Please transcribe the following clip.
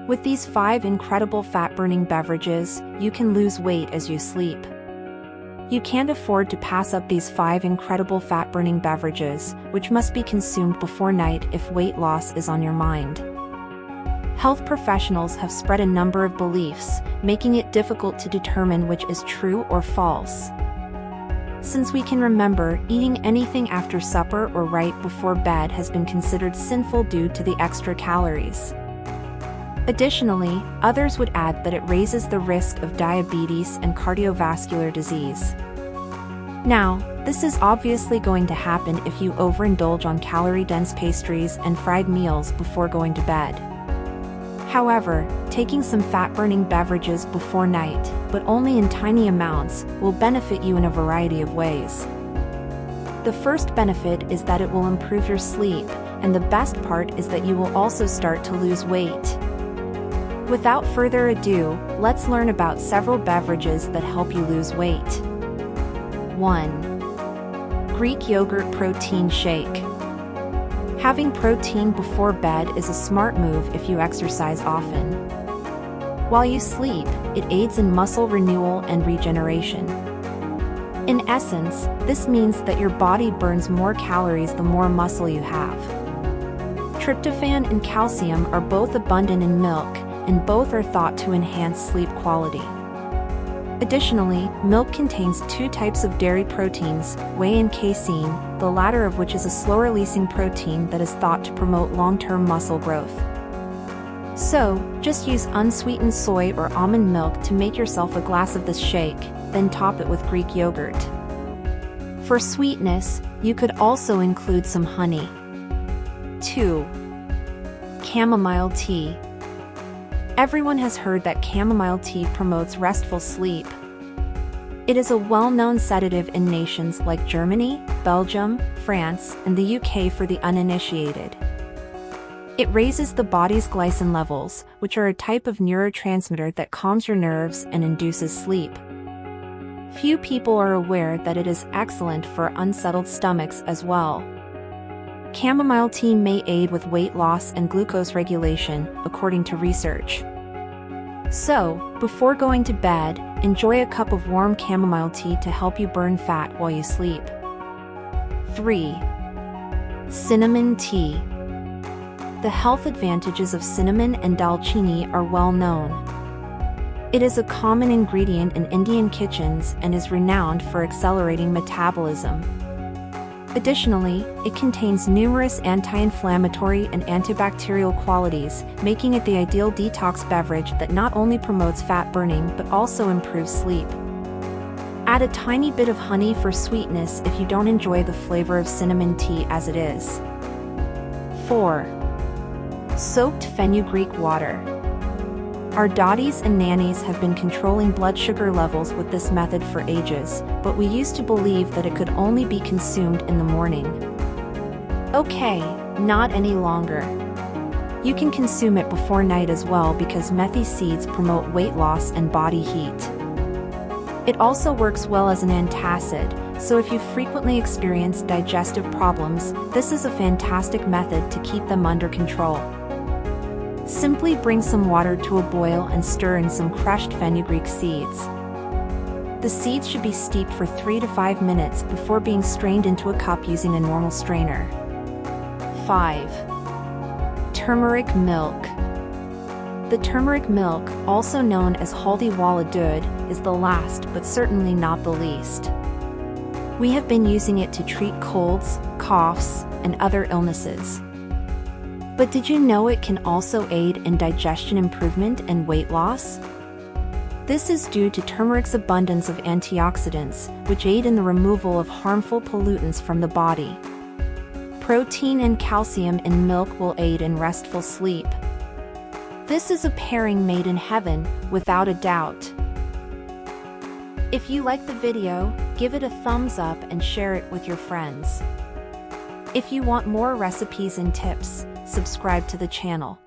With these 5 incredible fat-burning beverages, you can lose weight as you sleep. You can't afford to pass up these 5 incredible fat-burning beverages, which must be consumed before night if weight loss is on your mind. Health professionals have spread a number of beliefs, making it difficult to determine which is true or false. Since we can remember, eating anything after supper or right before bed has been considered sinful due to the extra calories. Additionally, others would add that it raises the risk of diabetes and cardiovascular disease. Now, this is obviously going to happen if you overindulge on calorie-dense pastries and fried meals before going to bed. However, taking some fat-burning beverages before night, but only in tiny amounts, will benefit you in a variety of ways. The first benefit is that it will improve your sleep, and the best part is that you will also start to lose weight. Without further ado, let's learn about several beverages that help you lose weight. 1. Greek Yogurt Protein Shake. Having protein before bed is a smart move if you exercise often. While you sleep, it aids in muscle renewal and regeneration. In essence, this means that your body burns more calories the more muscle you have. Tryptophan and calcium are both abundant in milk, and both are thought to enhance sleep quality. Additionally, milk contains 2 types of dairy proteins, whey and casein, the latter of which is a slow-releasing protein that is thought to promote long-term muscle growth. So, just use unsweetened soy or almond milk to make yourself a glass of this shake, then top it with Greek yogurt. For sweetness, you could also include some honey. 2. Chamomile Tea. Everyone has heard that chamomile tea promotes restful sleep. It is a well-known sedative in nations like Germany, Belgium, France, and the UK for the uninitiated. It raises the body's glycine levels, which are a type of neurotransmitter that calms your nerves and induces sleep. Few people are aware that it is excellent for unsettled stomachs as well. Chamomile tea may aid with weight loss and glucose regulation, according to research. So, before going to bed, enjoy a cup of warm chamomile tea to help you burn fat while you sleep. 3. Cinnamon Tea. The health advantages of cinnamon and dalchini are well known. It is a common ingredient in Indian kitchens and is renowned for accelerating metabolism. Additionally, it contains numerous anti-inflammatory and antibacterial qualities, making it the ideal detox beverage that not only promotes fat burning but also improves sleep. Add a tiny bit of honey for sweetness if you don't enjoy the flavor of cinnamon tea as it is. 4. Soaked Fenugreek Water. Our daddies and nannies have been controlling blood sugar levels with this method for ages, but we used to believe that it could only be consumed in the morning. Okay, not any longer. You can consume it before night as well because methy seeds promote weight loss and body heat. It also works well as an antacid, so if you frequently experience digestive problems, this is a fantastic method to keep them under control. Simply bring some water to a boil and stir in some crushed fenugreek seeds. The seeds should be steeped for 3 to 5 minutes before being strained into a cup using a normal strainer. 5. Turmeric Milk. The turmeric milk, also known as haldi wala dud, is the last but certainly not the least. We have been using it to treat colds, coughs, and other illnesses. But did you know it can also aid in digestion improvement and weight loss? This is due to turmeric's abundance of antioxidants, which aid in the removal of harmful pollutants from the body. Protein and calcium in milk will aid in restful sleep. This is a pairing made in heaven, without a doubt. If you like the video, give it a thumbs up and share it with your friends. If you want more recipes and tips, subscribe to the channel.